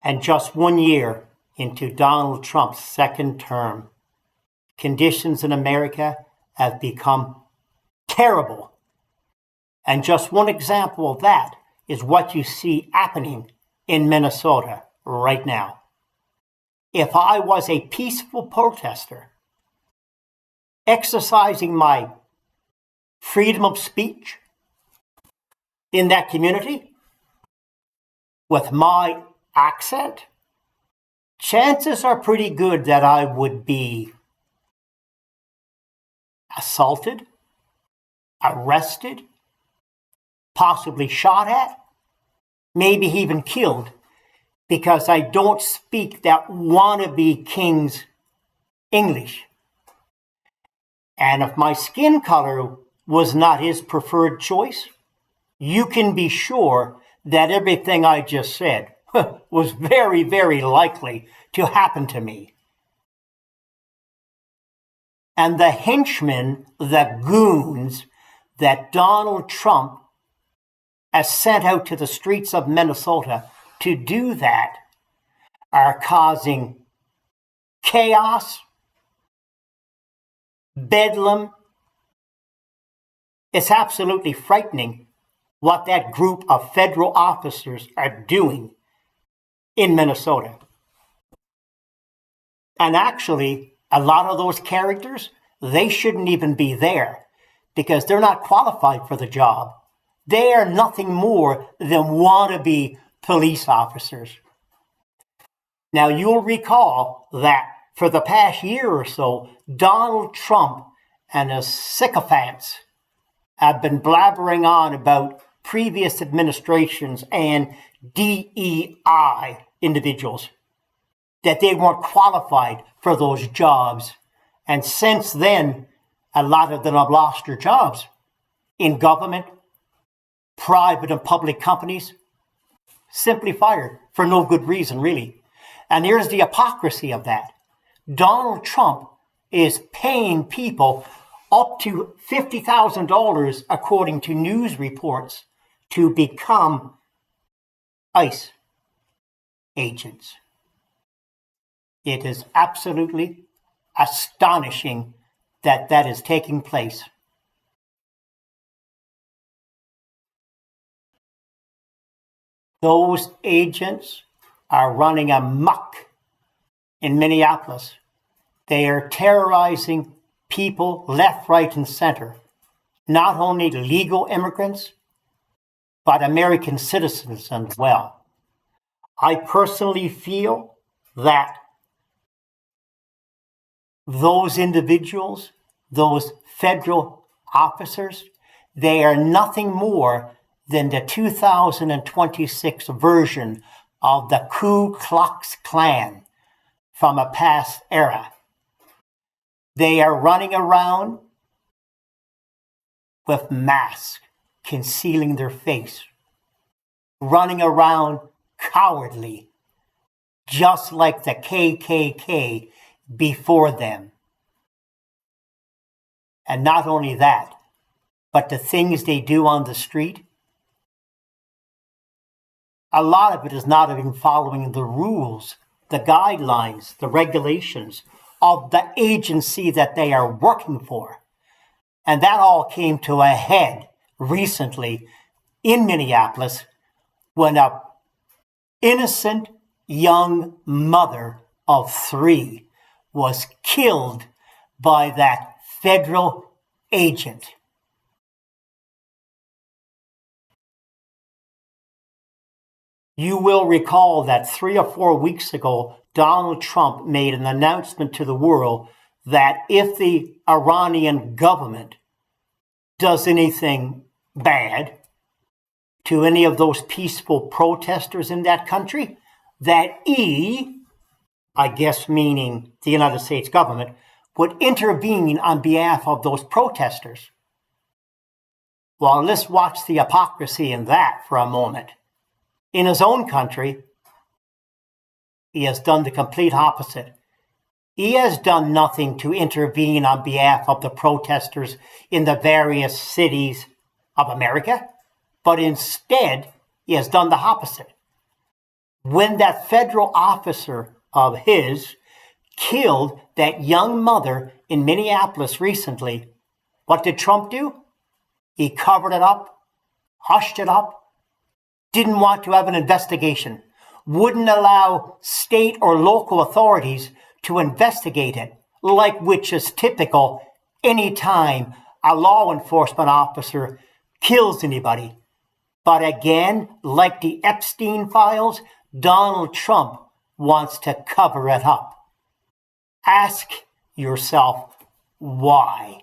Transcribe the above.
And just 1 year into Donald Trump's second term, conditions in America have become terrible. And just one example of that is what you see happening in Minnesota right now. If I was a peaceful protester, exercising my freedom of speech in that community with my accent, chances are pretty good that I would be assaulted, arrested, possibly shot at, maybe even killed, because I don't speak that wannabe king's English. And if my skin color was not his preferred choice, you can be sure that everything I just said was very, very likely to happen to me. And the henchmen, the goons that Donald Trump has sent out to the streets of Minnesota to do that are causing chaos, bedlam. It's absolutely frightening what that group of federal officers are doing in Minnesota. And actually, a lot of those characters, they shouldn't even be there because they're not qualified for the job. They are nothing more than wannabe police officers. Now, you'll recall that for the past year or so, Donald Trump and his sycophants have been blabbering on about previous administrations and DEI individuals, that they weren't qualified for those jobs. And since then, a lot of them have lost their jobs in government, private and public companies, simply fired for no good reason, really. And here's the hypocrisy of that. Donald Trump is paying people up to $50,000, according to news reports, to become ICE agents. It is absolutely astonishing that that is taking place. Those agents are running amok in Minneapolis. They are terrorizing people left, right, and center. Not only legal immigrants, but American citizens as well. I personally feel that those individuals, those federal officers, they are nothing more than the 2026 version of the Ku Klux Klan from a past era. They are running around with masks concealing their face, running around cowardly, just like the KKK before them. And not only that, but the things they do on the street, a lot of it is not even following the rules, the guidelines, the regulations of the agency that they are working for. And that all came to a head recently in Minneapolis when an innocent young mother of 3 was killed by that federal agent. You will recall that 3 or 4 weeks ago, Donald Trump made an announcement to the world that if the Iranian government does anything bad to any of those peaceful protesters in that country, that he, I guess meaning the United States government, would intervene on behalf of those protesters. Well, let's watch the hypocrisy in that for a moment. In his own country, he has done the complete opposite. He has done nothing to intervene on behalf of the protesters in the various cities of America, but instead, he has done the opposite. When that federal officer of his killed that young mother in Minneapolis recently, what did Trump do? He covered it up, hushed it up, didn't want to have an investigation, wouldn't allow state or local authorities to investigate it, which is typical anytime a law enforcement officer kills anybody. But again, like the Epstein files, Donald Trump wants to cover it up. Ask yourself why.